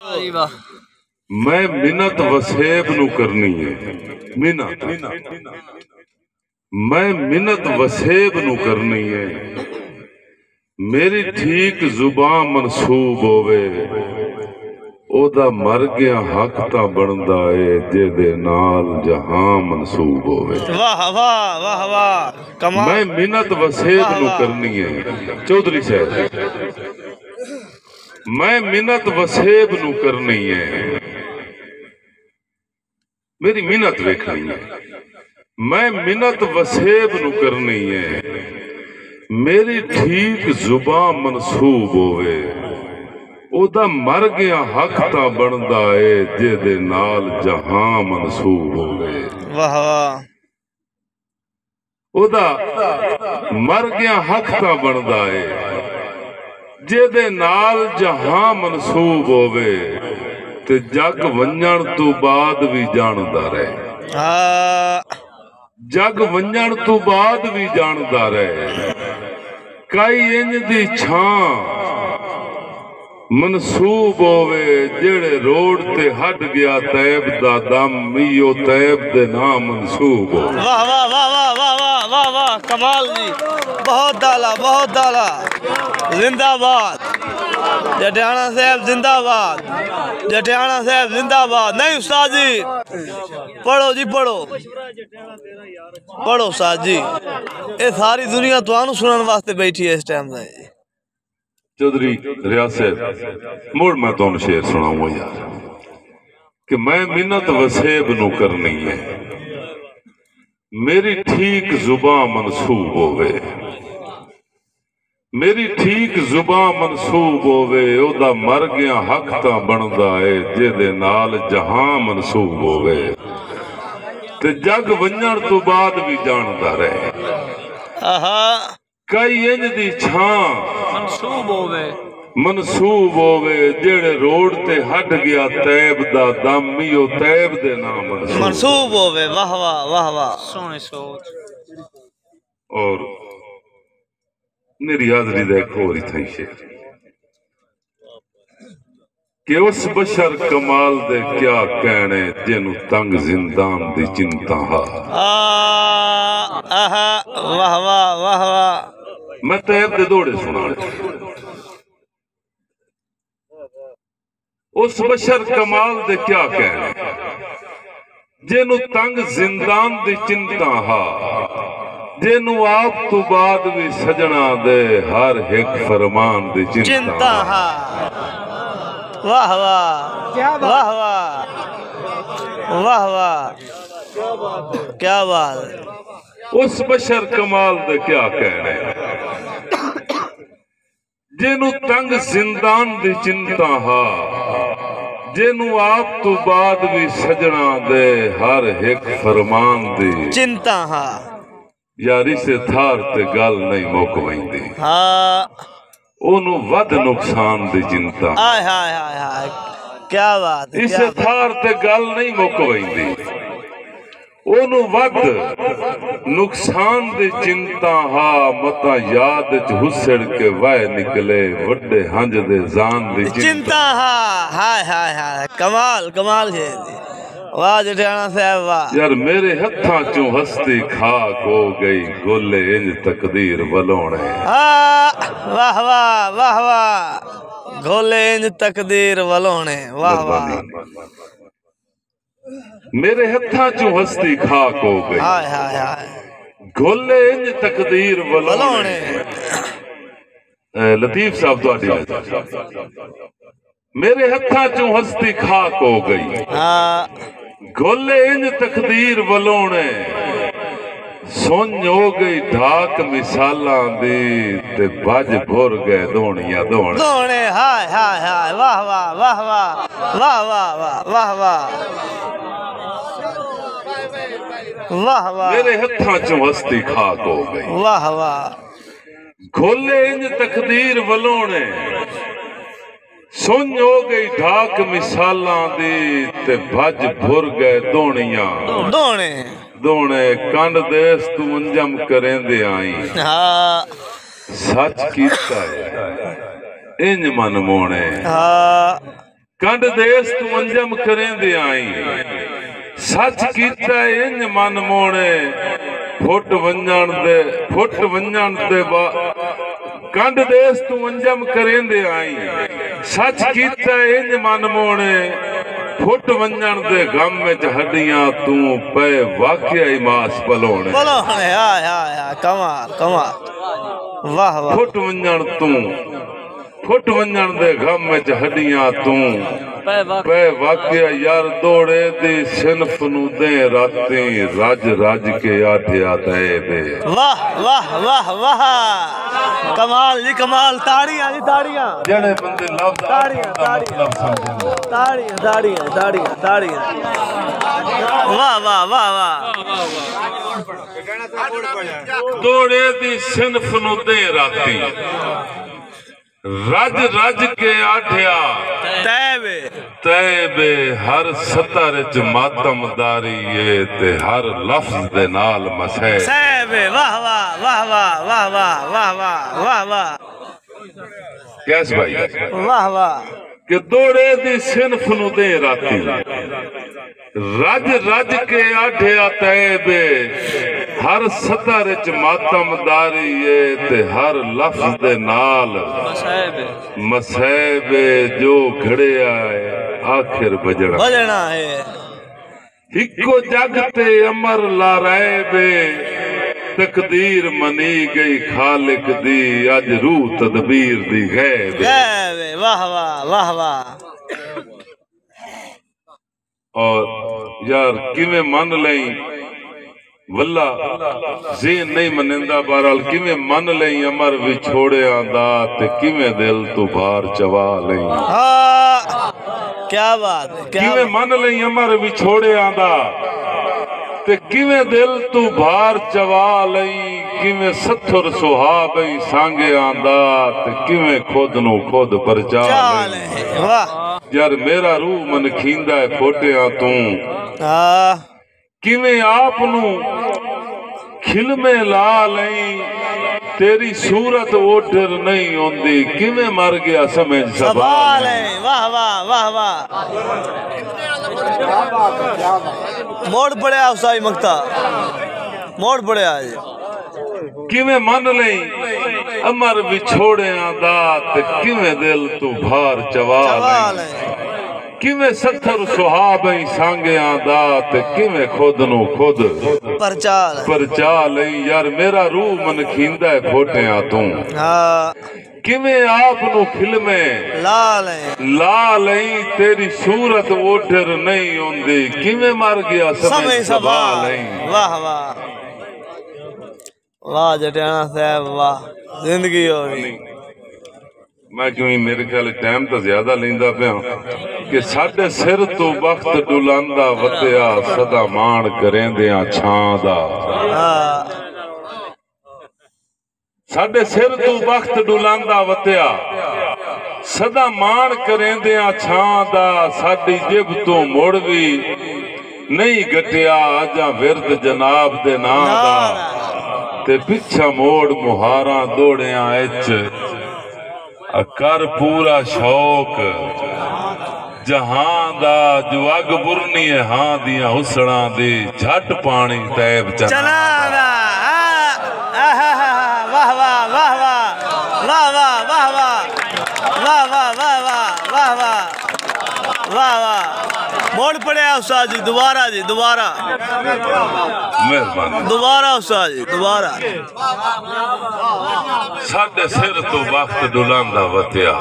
मैं मिन्नत वसेब नू करनी है। मिन्नत मैं मिन्नत वसेब नू करनी है। मेरी ठीक जुबान मनसूब होवे, ओदा मर गया हक तां बनदा है जेदे नाल जहां मनसूब होवे। वाह वाह वाह वाह कमाल। मैं मिन्नत वसेब नू करनी है। चौधरी साहब, मैं मिन्नत वसेब नू करनी है। मेरी मिन्नत वेखनी है। मैं मिन्नत वसेब नू करनी है। मेरी ठीक जुबान मनसूब होवे, ओदा मर गया हक तां बनदा है जेदे नाल जहां मनसूब होवे। वाह वाह। ओदा मर गया हक तां बनदा है जेदे नाल जहां मनसूब होवे, ते जग वंजण तो बाद भी जानदा रहे। जग वंजण तो बाद भी जानदा रहे। कई इंज दी छां मनसूब होवे, जेड़े रोड ते हट गया तैब दा दम, मीओ तैब दे नाम मनसूब हो। वाह वाह वाह वाह वाह वाह वाह वाह कमाल जी। बहुत डाला, बहुत डाला। जिंदाबाद जटियाना साहब, जिंदाबाद जटियाना साहब, जिंदाबाद। नहीं उस्ताद जी, पढ़ो जी पढ़ो, पढ़ो उस्ताद जी। ये सारी दुनिया तुहानू सुनने वास्ते बैठी है इस टाइम में। चौधरी रियाज साहब, मुड़ मैं तुहानू शेर सुनाऊंगा यार कि मैं मिन्नत वसेब नू करनी है। मेरी ठीक जुबान मनसूब होवे, मेरी ठीक जुबान मनसूब होवे, ओदा मर गया हक तां बनदा है जेदे नाल जहां मनसूब होवे, ते जग वंजण तो बाद भी जानदा रहे। कई इंज दी छां मनसूब होवे, जेड़े रोड ते हट गया तैब दा दम, मीओ तैब दे नाम मनसूब होवे। वाह वाह वाह वाह, सोहनी सोच। और मेरी हाजरी देखो और इतना शेर कि उस बशर कमाल दे क्या कहने, जिन्नू तंग जिंदान दी चिंता हा। वाह वाह वाह वाह। मैं तैब दे दौड़े सुना। उस बशर कमाल दे क्या कहने, जिन्नू तंग जिंदान दी चिंता हा, जिन्नू आप तो बाद भी सजना दे हर एक फरमान दी चिंता हा। वाह वाह वाह वाह वाह वाह, क्या बात। उस बशर कमाल दे क्या कहने, जिन्नू तंग जिंदान दी चिंता हा, जिन्नू आप तो बाद भी सजना दे हर एक फरमान दी चिंता हा। यार इसे थार ते गल नहीं मुक वैंदी, ओनू वध नुकसान दी चिंता। हाय हाय हाय हाय, क्या बात। इसे थार ते गल नहीं मुक वैंदी, ओनू वध नुकसान दी चिंता हा। मता याद च हुसड़ के वह निकले, वड्डे हंज दे जान दी चिंता हा। हाय हाय हाय, कमाल कमाल है। वाह जटियाना साहब वाह। यार मेरे हत्थां चों हस्ती खाक हो गई, गोले इंज तकदीर वलोणे। वाह वाह वाह वाह, गोले इंज तकदीर वलोणे। वाह वाह। मेरे हत्थां चों हस्ती खाक हो गई, हाय हाय हाय, गोले इंज तकदीर वलोणे। लतीफ साहब तुहाडी, मेरे हत्थां चों हस्ती खाक हो गई, गोले इंज तकदीर वलोणे। सुन हो गई ढाक मिसालां दी, ते बज भुर गए दोणियां दोणे दोणे। हाय हाय हाय, वाह वाह वाह वाह वाह वाह वाह वाह वाह वाह वाह। मेरे हत्थां चों हस्ती खाक हो गई, वाह वाह। गोले इंज तकदीर वलोणे। सुन हो गई ढाक मिसालां दी, ते भज भुर गए दोणियां दोणे दोणे। कंड देस तू अंजम करेंदे आई, सच कीता है इंज मन मोने। कंड देस तू अंजम करेंदे आई सच कीता इंज मन मोने फुट वंजन दे कंड देस तू अंजम करेंदे आई सच कीता इंज मन मोने फुट वंजन दे गम विच हड्डियां तू पे वाकया ही मास पलोने कमाल कमाल वाह वाह फुट वंजन दे गम विच हड्डियां तू पे वाकया यार दौड़े दी सिनफ नू दे राती रज रज के आठिया दे बे वाह वाह वाह वाह कमाल जी कमाल ताड़ियां जी ताड़ियां जेड़े बंदे लफ्ज ताड़ियां ताड़ियां ताड़ियां ताड़ियां ताड़ियां ताड़ियां वाह वाह वाह वाह दौड़े दी सिनफ नू दे राती रज रज के आठिया तैबे हर सतर च मातमदारी है ते हर लफ्ज दे नाल मसे सहबे वाह वाह वाह वाह वाह वाह वाह वाह वाह वाह कैस भाई वाह वाह कि दौड़े दी सिनफ नू दे राती रज रज के आठिया तैबे हर सतर च मातमदारी है ते हर लफ्ज दे नाल मसैबे जो घड़िया है आखिर बजना है इको जग ते अमर ला रहे बे तकदीर मनी गई खालिक दी अज रूह तदबीर दी गैब वाह वाह वाह वाह और यार किवें मन लई वल्ला ज़हन नहीं मनिंदा बहरहाल किवें मन लई अमर विछोड़िया दा ते किवें दिल तू भार चवा लई क्या बात है किवें मन लई अमर विछोड़िया दा ते किवें दिल तू भार चवा लई किवें सथुर सुहाबई सांगिया दा ते किवें खुद नू खुद परचा लई वाह यार मेरा रूह मन खींदा है फोटिया तू किवें आप नू खिलमे ला लई तेरी सूरत ओठर नहीं होंदी किवें मर गया समझ सवाल है वाह वाह वाह वाह मोड़ पड़े उसाई मक्ता मोड़ पड़े आज किवें मन लई अमर विछोड़िया दा ते किवें दिल तू भार चवा लई किवें सत्थर सुहाबई सांगिया दा ते किवें खुद नू खुद परचा लई यार मेरा रूह मन खींदा है फोटिया तू किवें आप नू खिलमे ला लई तेरी सूरत ओठर नहीं होंदी किवें मर गया समय सवाल नहीं वाह वाह वाह जटियाना साहब वाह जिंदगी हो रही मैं क्यों मेरे ख्याल टाइम तो ज्यादा लेंदा पिया कि साडे सिर तो वक्त डुलांदा वतिया सदा मान करेंदिया छां दा साडे सिर तो वक्त डुलांदा वतिया सदा मान करेंदिया छां दा साडी जिब तो मुड़ भी नहीं गटिया आजा विरद जनाब दे नां दा ते पिछा मोड़ मुहारा दौड़िया इच कर पूरा शौक जहां दा जो अग बुरनी है हां दिया हुसना दे झट पानी तैब चला वाह वाह वाह वाह वाह वाह वाह वाह वाह वाह वाह वाह वाह वाह वाह मोड़ पड़े उस्ताद जी दोबारा मेहरबानी दोबारा उस्ताद जी दोबारा साडे सिर तो वक्त डुलांदा वतिया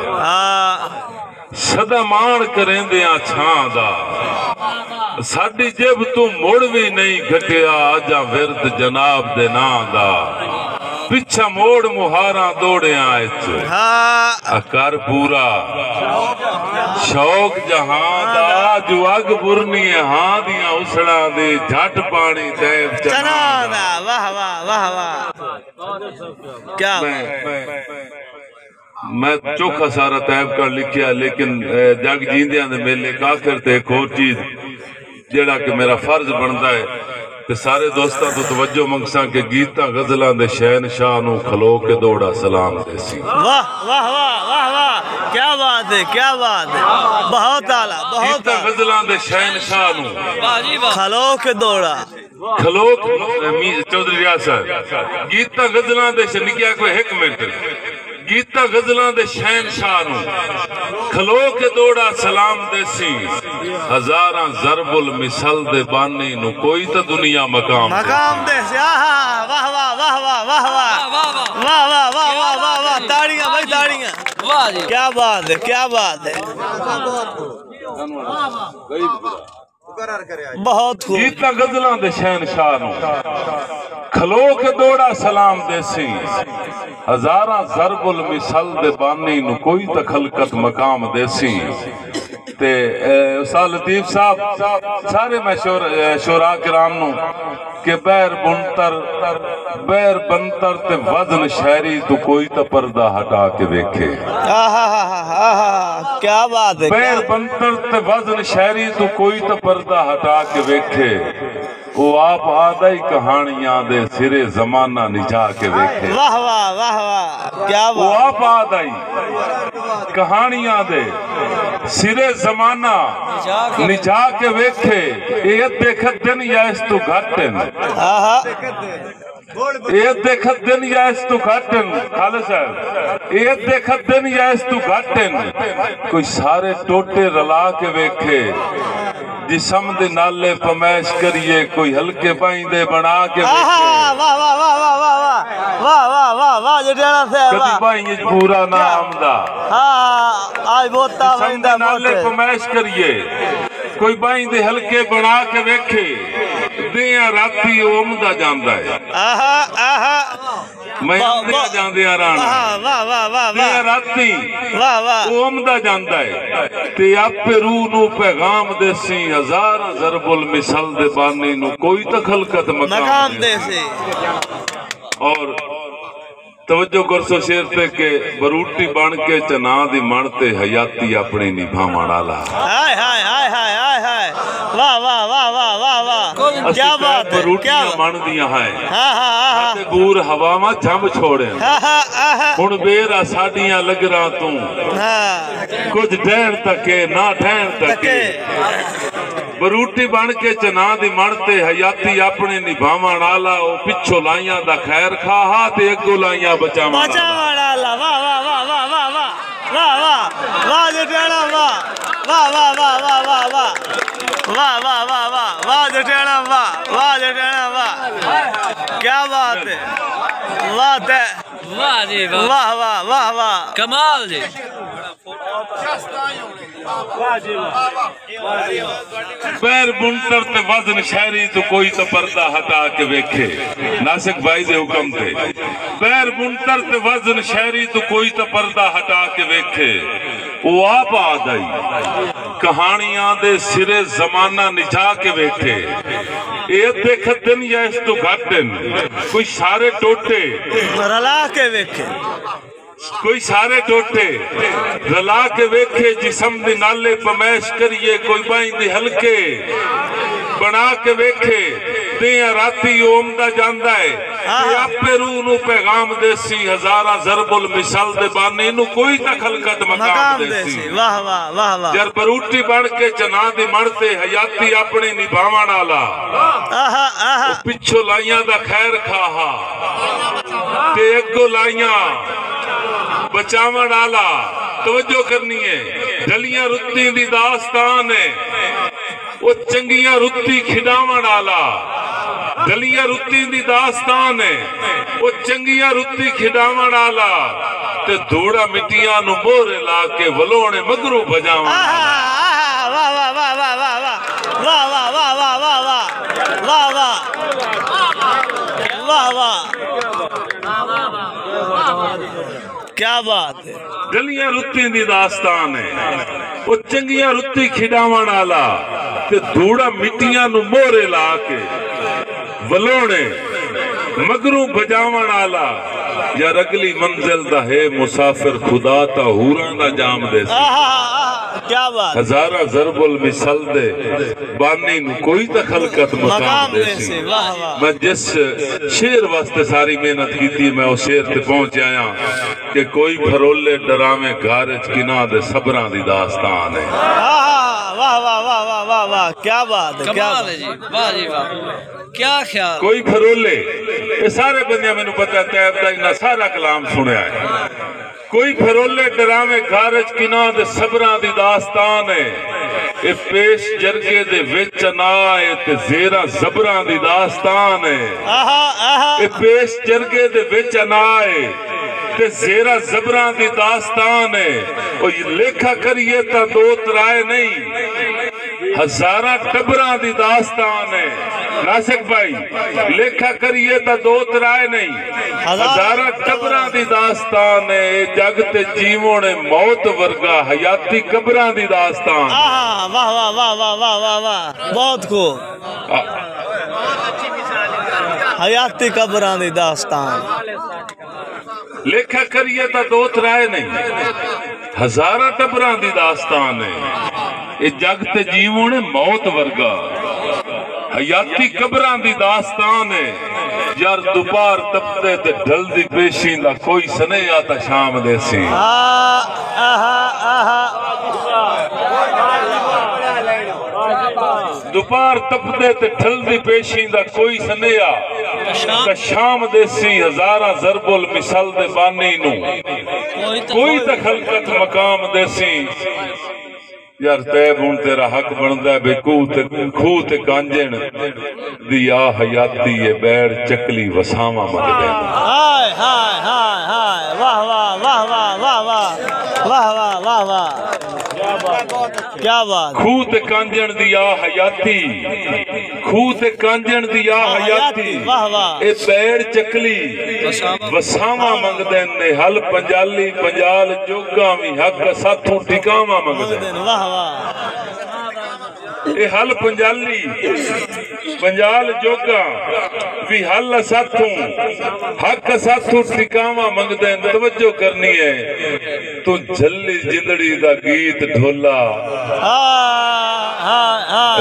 सदा मान करेंदिया छां दा साडी जेब तू मुड़ भी नहीं घटिया आजा विरद जनाब दे नां दा पिछा मोड़ मुहारा दौड़िया कर पूरा शौक जहां दा जो अग बुरनी है हां दिया उसड़ा दे झट पानी तैब चना दा वाह वाह वाह वाह क्या मैं चोखा सारा तैब कर लिखिया लेकिन जग जींदियां दे मेले आखिर ते एक होर चीज जेड़ा कि मेरा फर्ज बनता है ते सारे दोस्तों तो तवज्जो मंगसा के गीतां गजलां दे शहनशाह नू खलो के दौड़ा सलाम देसी। वाह वाह वाह वाह वाह, क्या बात है, क्या बात है, बहुत आला, बहुत गीतां गजलां दे शहनशाह नू खलो के दौड़ा खलोक चौधरी रियाज साहब गीतां गजलां दे निकिया कोई 1 मिनट गीता गजलां दे शहनशाह नू खलो के दौड़ा सलाम देसी। हजारां ज़रबुल मिसल दे बानी नू कोई तो दुनिया मकाम देसी। आहा वाह वाह वाह वाह वाह वाह वाह वाह वाह वाह वाह वाह, ताड़ियां भाई ताड़ियां, वाह जी, क्या बात है, क्या बात है, बहुत खूब। गीता गजलां दे शहनशाह नू खलो के दौड़ा सलाम देसी। हजारां ज़रबुल मिसल दे बानी नू कोई तो खलकत मकाम देसी। ते उस्ताद लतीफ साहब सारे मैं शोरा किराम नू के बैर बनतर ते वजन शहरी तू कोई तो पर्दा हटा के वेखे। क्या बात है, बैर बनतर ते वजन शहरी तू कोई तो पर्दा हटा के वेखे। वो आप आदाई कहानियां दे सिरे जमाना निजा के वेखे। वाह वाह वाह वाह, क्या बात। वो आप आदाई कहानियां दे सिरे जमाना निजा के वेखे। ये देखत दिन या इस तू घटन, ये देखत दिन या इस तू घटन खालिद साहब, ये देखत दिन या इस तू घटन। कोई सारे टोटे रला के वेखे। जिसम दे नाले पमैश करिए कोई हल्के पाइंदे बना के वेखे। वाह वाह वाह वाह वाह वाह वाह वाह वाह वाह जटियाणा साहब, कदी पाई पूरा ना आमदा। हाँ आज बोता जिसम नाले पमैश करिए कोई बाइंदे हल्के बना के वेखे। दिया राती ओमदा जांदा है। आहा आहा, मैं दिया जांदे राणा। वाह वाह वाह दिया राती वाह वाह, ओमदा जांदा है ते आपे रूह नू पैगाम देसी। हजारां ज़रबुल मिसल दे बानी नू कोई तो खलकत मकाम देसी। और तवज्जो करसो शेर ते के बरूटी बन के चना दी मणते हयाती अपनी निभावण आला। हाय हाय हाय हाय हाय हाय, वाह वाह वाह वाह वाह वाह, क्या बात है, बरूटियां मन दियां है। हाँ हाँ ते बूर हवावां जम छोड़े हुण बेरा साडियां लगरां तू कुछ डहण तके ना डहण तके। बरूटी बन के चना दी मणते हयाती अपने निभावण आला। ओ पिछो लाइयां दा खैर खाहा ते अगो लाइयां बचावण आला। वाह वाह वाह वाह वाह वाह वाह वाह वाह वाह जटियाणा वाह वाह वाह वाह वाह वाह वाह वाह वाह वाह वाह वाह जटियाणा वाह वाह जटियाणा वाह, क्या बात है, बात है, वाह जी वाह वाह वाह वाह, कमाल जी। पैर बुनतर ते वजन शहरी तो कोई तो पर्दा हटा के वेखे। नासिक भाई दे हुक्म थे पैर बुनतर ते वजन शहरी तो कोई तो पर्दा हटा के वेखे। वो आप आदाई कहानियां दे सिरे जमाना निजा के वेखे। ये देखत दिन या इस तो घटन कोई सारे टोटे रला के वेखे। कोई सारे टोटे रला के वेखे। जिसम दे नाले पमैश करिए कोई बाइंदे हल्के बना के वेखे। दिया राती ओमदा जांदा है आपे रूह नू पैगाम देसी। हजारां ज़रबुल मिसल दे बानी नू कोई तो खलकत मकाम देसी। वाह वाह वाह वाह, जर बरूटी बन के चना दी मणते हयाती अपनी निभावण आला। पिछो लाइयां दा खैर खाहा ते अगो लाइयां बचावण आला। तवज्जो करनी है, ढलियां रुत्ती दी दास्तान है। वो चंगियां रुत्ती खिडावण आला। ढलियां रुत्ती दी दास्तान है। वो चंगियां रुत्ती खिडावण आला। ते धूड़ा मिट्टियां नू मोरे ला के वलोणे मगरू बजावण आला। वाह वाह वाह वाह वाह वाह वाह वाह वाह वाह वाह वाह वाह वाह, क्या बात है। गलियां रुत्ती दी दास्तान है। वो चंगियां रुत्ती खिडावण आला ते धूड़ा मिट्टियां नू मोरे ला के वलोणे मगरू बजावण आला। यार अगली मंजिल दा है मुसाफिर खुदा ता हूरां दा जाम दे। क्या बात हजारा ज़रबुल मिसल दे बानी नू कोई तखलकत मकाम दे सी। वाह वाह मैं जिस शेर वास्ते सारी मेहनत की मैं उस शेर ते पहुंच आया कि कोई फरोले डरावे घर च किना दे सबरां दी दास्तान है। वाह वाह वाह वाह वाह वाह क्या बात है, क्या कमाल है जी, वाह जी वाह, क्या ख्याल। कोई फरोले ये सारे बंदे मैनू पता तैब दा इन्ना सारा कलाम सुनया है। कोई फरोले डरावे घर च किना दे सबरां दी दास्तान है। ये पेश जरगे दे विच ना आए ते ज़ेरा ज़बरां दी दास्तान है। ये पेश जरगे दे विच ना आए ते ज़ेरा ज़बरां दी दास्तान है। ओ लेखा करिए ता दो तराए नहीं हजारा टबरां दी दास्तान है। नासिक भाई लेखा करिए ता दो तराए नहीं हजारा टबरां दी दास्तान है। जग ते जीवों ने मौत वर्गा हयाती कबरां दी दास्तान। वाह वाह वाह वाह वाह वाह वाह बहुत खूब हयाती कबरां दी दास्तान। लेखा करिए ता दो तराए नहीं हजारा टबरां दी दास्तान है। ये जग ते जीवों ने मौत वर्गा हयाती कबरां दी दास्तान है। यार दोपहर तपते ते ढलदी पेशी दा कोई सने आता शाम देसी। दोपहर तपते ते ढलदी पेशी दा कोई सनेया ता शाम देसी। हजारा ज़रबुल मिसल दे बानी नू कोई तखलकत मकाम देसी। यार तैब हुण तेरा हक बनदा है खूह ते कांजण दी आ हयाती ये बैर चकली वसावा मंगदे। हाय हाय हाय हाय वाह वाह वाह वाह वाह वाह वाह वाह वाह वाह क्या बात। खूह ते कांजण दी आ हयाती खूह ते कांजण दी आ हयाती वाह वाह ए बैर चकली वसावा मंगदे ने। हल पंजाली पंजाल जोगा भी हक साथों टिकावा मंगदे। वाह वाह ए हल पंजाली पंजाल जोगा भी हल साथों हक साथों टिकावा मंगदे। तवज्जो करनी है तू झल्ली जिंदड़ी दा गीत ढोला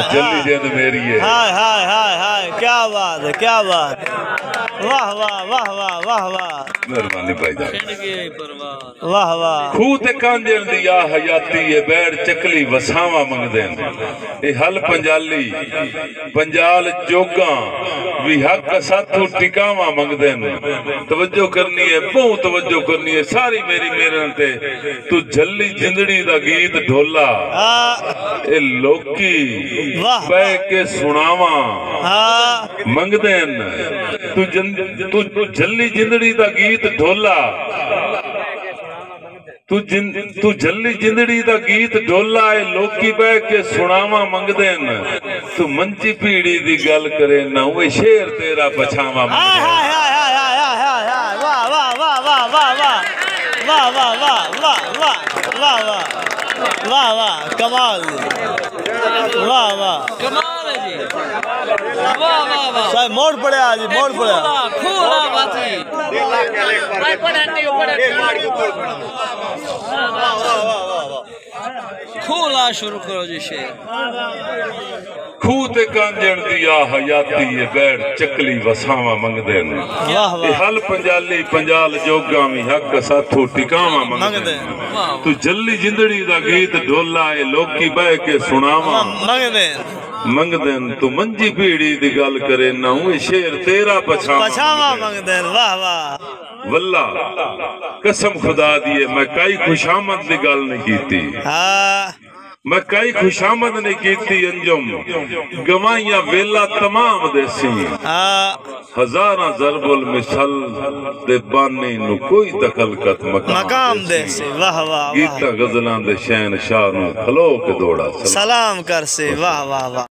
झल्ली जिंद मेरी है। हाय हाय हाय हाय क्या बात है, क्या बात। वाह वाह वाह वाह वाह वाह मेहरबानी भाईजान वाह वाह। खूह ते कांजण दी आ हयाती ये बैर चकली वसावा मंगदे। ए हल पंजाली पंजाल जोगा भी हक साथों टिकावा मंगदे। तवज्जो करनी है बहु तवज्जो करनी है सारी मेरी मेरन ते। तू झल्ली जिंदड़ी दा गीत ढोला ए लोकी बह के सुनावा मंगदे। तू झल्ली जिंदड़ी दा गीत ढोला तू झल्ली जिंदड़ी दा गीत ढोला है लोकी बह के सुनावा मंगदे। तू मंची पीड़ी दी गल करे ना वो शेर तेरा पछावा मंगदे। वाह वाह वाह वाह वाह वाह वाह वाह वाह वाह वाह वाह वाह वाह वाह कमाल वाह वाह कमाल है जी, वाह वाह वाह। साहब मोड़ पड़े आज मोड़ पड़े खूला बाती खूला शुरू करो जी शेर। खूह ते कांजण दी आ हयाती ये बैर चकली वसावा मंगदे। वाह वाह हल पंजाली पंजाल जोगा भी हक साथों टिकावा मंगदे। तू झल्ली जिंदड़ी दा गीत ढोला ए लोकी बह के सुनावा मंगदे। तू मंजी पीड़ी दी गल करे ना वो शेर तेरा पछावा मंगदे। वाह वाह वल्ला कसम खुदा दिए मैं कई खुशामद दी गल नहीं कीती। मैं कई खुशामद नहीं कीती अंजुम गवाइया वेला तमाम देसी। हजारा ज़रबुल मिसल दे बानी नू कोई तखलकत मकाम देसी। वाह वाह गीता गजलां दे शहनशाह नू खलो के दौड़ा सलाम कर से। वाह वाह वाह।